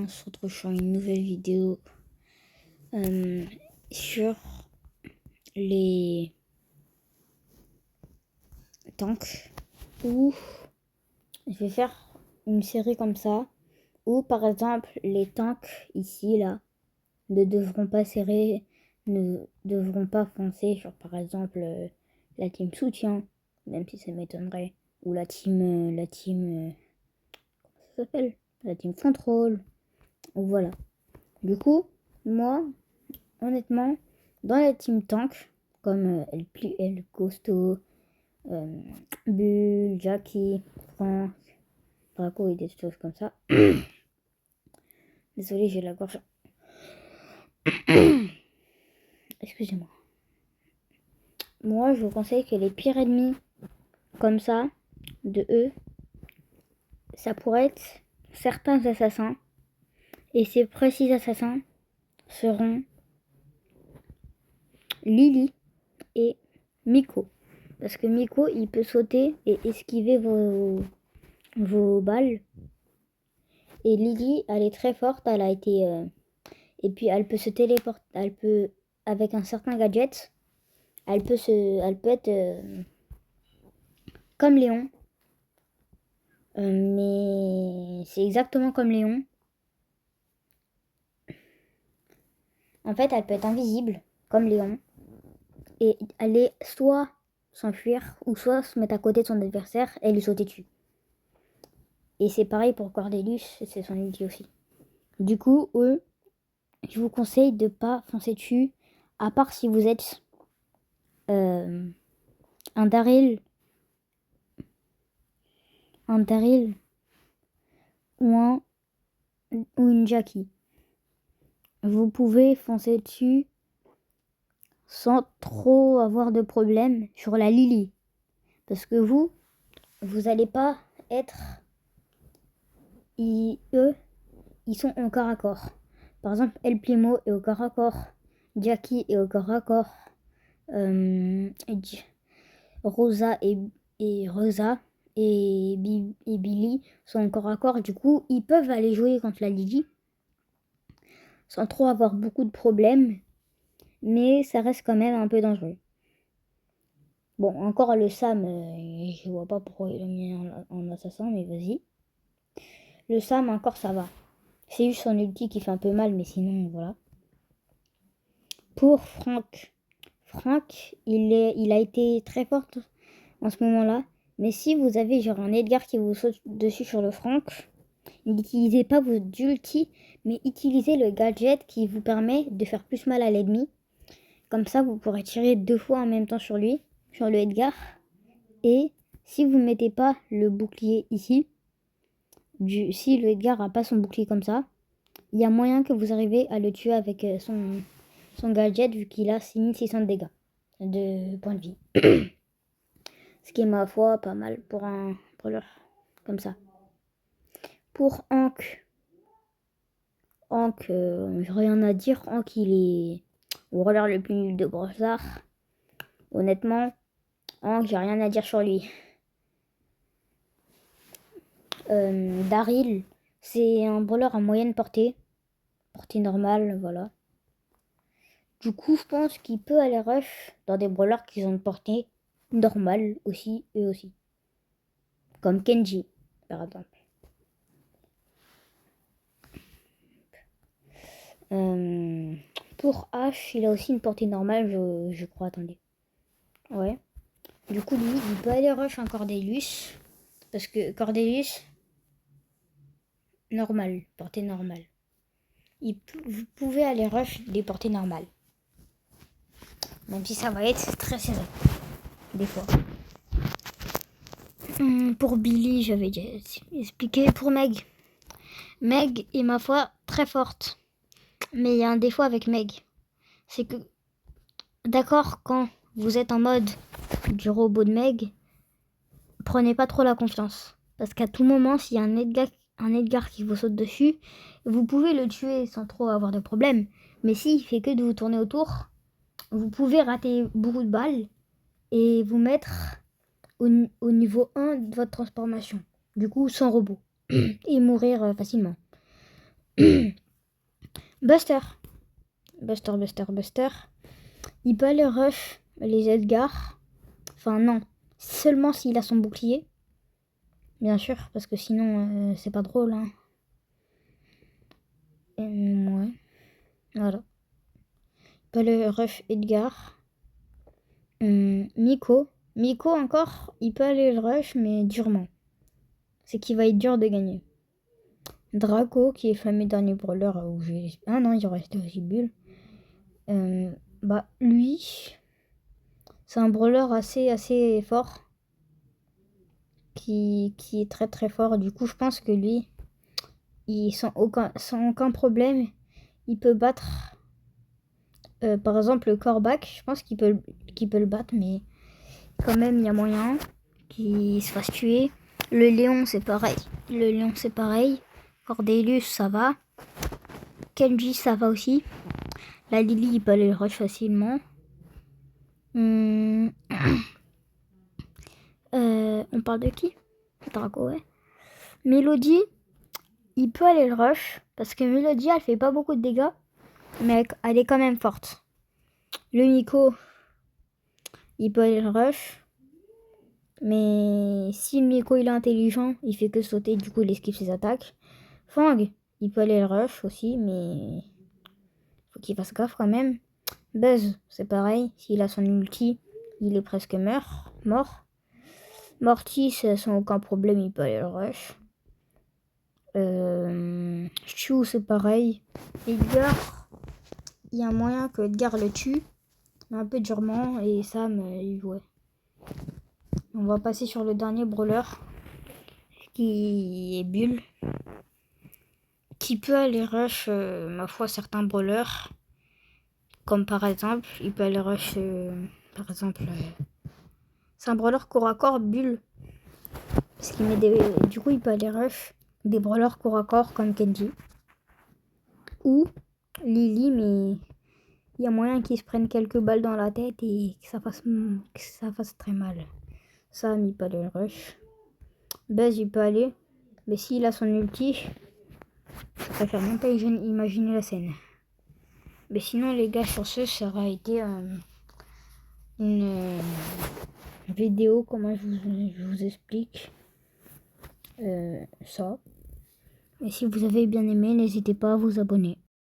on se retrouve sur une nouvelle vidéo sur les tanks, où je vais faire une série comme ça, où par exemple les tanks ici là ne devront pas serrer, ne devront pas foncer sur par exemple la team soutien, même si ça m'étonnerait, ou la team comment ça s'appelle, la team contrôle, ou voilà. Du coup, moi, honnêtement, dans la team tank, comme El Costo, Bull, Jackie, Franck, Draco et des choses comme ça. Désolé, j'ai la gorge. Excusez-moi. Moi, je vous conseille que les pires ennemis, comme ça, de eux, ça pourrait être certains assassins. Et ces précis assassins seront Lily et Miko. Parce que Miko, il peut sauter et esquiver vos balles. Et Lily, elle est très forte, elle a été... et puis elle peut se téléporter, elle peut, avec un certain gadget, elle peut être comme Léon. Mais c'est exactement comme Léon. En fait, elle peut être invisible, comme Léon. Et aller soit s'enfuir, ou soit se mettre à côté de son adversaire et lui sauter dessus. Et c'est pareil pour Cordelius, c'est son ulti aussi. Du coup, eux, je vous conseille de pas foncer dessus, à part si vous êtes un Daryl ou une Jackie. Vous pouvez foncer dessus sans trop avoir de problème sur la Lily. Parce que vous allez pas être... eux, ils sont au corps à corps. Par exemple, El Primo est au corps à corps. Jackie est au corps à corps. Rosa et Billy sont au corps à corps. Du coup, ils peuvent aller jouer contre la Lily sans trop avoir beaucoup de problèmes. Mais ça reste quand même un peu dangereux. Bon, encore le Sam, je vois pas pourquoi il a mis en assassin, mais vas-y. Le Sam, encore ça va. C'est juste son ulti qui fait un peu mal, mais sinon, voilà. Pour Franck, il a été très fort en ce moment-là. Mais si vous avez genre un Edgar qui vous saute dessus sur le Franck, n'utilisez pas vos ulti, mais utilisez le gadget qui vous permet de faire plus mal à l'ennemi. Comme ça, vous pourrez tirer 2 fois en même temps sur lui, sur le Edgar. Et si vous ne mettez pas le bouclier ici, si le Edgar n'a pas son bouclier comme ça, il y a moyen que vous arrivez à le tuer avec son gadget, vu qu'il a 6600 de dégâts de points de vie. Ce qui est, ma foi, pas mal pour un brawler comme ça. Pour Hank, j'ai rien à dire. Hank, il est le brawler le plus nul de Brawl Stars. Honnêtement, Hank, j'ai rien à dire sur lui. Daryl, c'est un brawler à moyenne portée normale, voilà. Du coup, je pense qu'il peut aller rush dans des brawlers qui ont une portée normale aussi, eux aussi. Comme Kenji, par exemple. Pour Ash, il a aussi une portée normale, je crois, attendez. Ouais. Du coup, lui, il peut aller rush un Cordelius. Parce que Cordelius, normal, portée normale. Vous pouvez aller rush des portées normales. Même si ça va être très serré. Des fois. Pour Billy, j'avais déjà expliqué. Pour Meg. Meg est, ma foi, très forte. Mais il y a un défaut avec Meg. C'est que, d'accord, quand vous êtes en mode du robot de Meg, prenez pas trop la confiance. Parce qu'à tout moment, s'il y a un Edgar qui vous saute dessus, vous pouvez le tuer sans trop avoir de problème. Mais s'il fait que de vous tourner autour, vous pouvez rater beaucoup de balles et vous mettre au niveau 1 de votre transformation. Du coup, sans robot. Et mourir facilement. Buster. Buster. Il peut aller rush les Edgar. Enfin non, seulement s'il a son bouclier. Bien sûr, parce que sinon c'est pas drôle. Hein. Ouais, voilà. Il peut aller rush Edgar. Miko. Miko encore, il peut aller le rush, mais durement. C'est qu'il va être dur de gagner. Draco, qui est fameux dernier brawler où j'ai... Ah non, il reste aussi Bull. Lui, c'est un brawler assez fort. Qui est très très fort. Du coup, je pense que lui, sans aucun problème, il peut battre... par exemple, le Corbac, je pense qu'il peut le battre, mais quand même, il y a moyen qu'il se fasse tuer. Le Léon, c'est pareil. Cordelius, ça va. Kenji, ça va aussi. La Lily, il peut aller le rush facilement. On parle de qui? Draco, ouais. Mélodie, il peut aller le rush. Parce que Mélodie, elle fait pas beaucoup de dégâts. Mais elle est quand même forte. Le Nico, il peut aller le rush. Mais si le Nico il est intelligent, il fait que sauter, du coup il esquive ses attaques. Fang, il peut aller le rush aussi, mais faut qu'il fasse gaffe quand même. Buzz, c'est pareil, s'il a son ulti, il est presque mort. Morty, sans aucun problème, il peut aller le rush. Chu, c'est pareil. Edgar, il y a moyen que Edgar le tue, mais un peu durement, et Sam, ouais. On va passer sur le dernier brawler, qui est Bull, qui peut aller rush, ma foi, certains brawlers, comme par exemple, il peut aller rush, par exemple, c'est un brawler corps à corps, Bull, parce qu'il met du coup, il peut aller rush des brawlers corps à corps comme Kenji, ou Lily, mais il y a moyen qu'il se prenne quelques balles dans la tête et que ça fasse très mal. Sam, il peut aller rush. Buzz, il peut aller, mais s'il a son ulti, je préfère même pas imaginer la scène. Mais sinon, les gars, sur ce, ça aura été une vidéo, comment je vous explique ça. Et si vous avez bien aimé, n'hésitez pas à vous abonner.